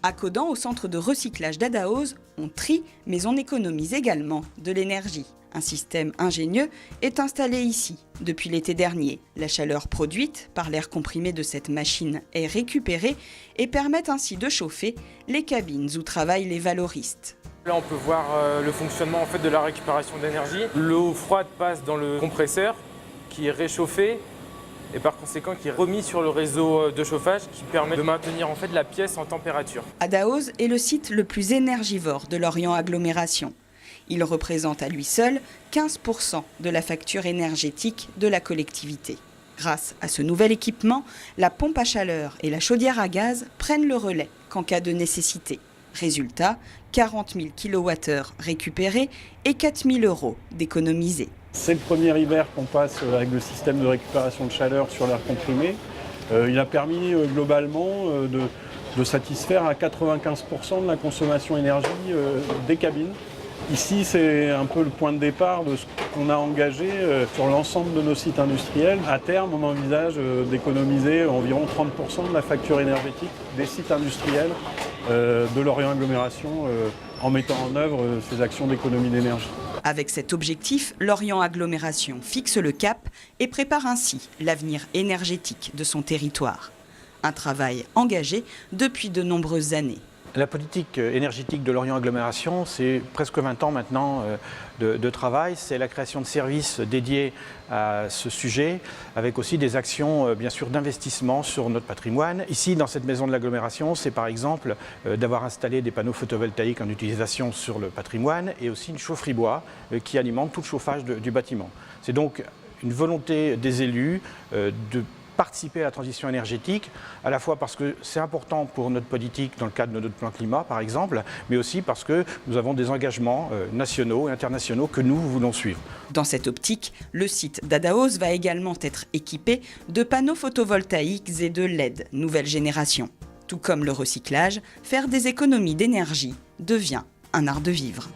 Accoudant au centre de recyclage d'Adaoz, on trie, mais on économise également de l'énergie. Un système ingénieux est installé ici depuis l'été dernier. La chaleur produite par l'air comprimé de cette machine est récupérée et permet ainsi de chauffer les cabines où travaillent les valoristes. Là, on peut voir le fonctionnement de la récupération d'énergie. L'eau froide passe dans le compresseur qui est réchauffé et par conséquent qui est remis sur le réseau de chauffage qui permet de maintenir la pièce en température. Adaoz est le site le plus énergivore de Lorient Agglomération. Il représente à lui seul 15% de la facture énergétique de la collectivité. Grâce à ce nouvel équipement, la pompe à chaleur et la chaudière à gaz prennent le relais qu'en cas de nécessité. Résultat, 40 000 kWh récupérés et 4 000 € d'économisés. C'est le premier hiver qu'on passe avec le système de récupération de chaleur sur l'air comprimé. Il a permis globalement de satisfaire à 95% de la consommation énergie des cabines. Ici, c'est un peu le point de départ de ce qu'on a engagé sur l'ensemble de nos sites industriels. À terme, on envisage d'économiser environ 30% de la facture énergétique des sites industriels de Lorient Agglomération en mettant en œuvre ces actions d'économie d'énergie. Avec cet objectif, Lorient Agglomération fixe le cap et prépare ainsi l'avenir énergétique de son territoire. Un travail engagé depuis de nombreuses années. La politique énergétique de Lorient Agglomération, c'est presque 20 ans maintenant de travail. C'est la création de services dédiés à ce sujet, avec aussi des actions bien sûr d'investissement sur notre patrimoine. Ici, dans cette maison de l'agglomération, c'est par exemple d'avoir installé des panneaux photovoltaïques en utilisation sur le patrimoine et aussi une chaufferie bois qui alimente tout le chauffage du bâtiment. C'est donc une volonté des élus de participer à la transition énergétique, à la fois parce que c'est important pour notre politique dans le cadre de notre plan climat par exemple, mais aussi parce que nous avons des engagements nationaux et internationaux que nous voulons suivre. Dans cette optique, le site d'Adaoz va également être équipé de panneaux photovoltaïques et de LED nouvelle génération. Tout comme le recyclage, faire des économies d'énergie devient un art de vivre.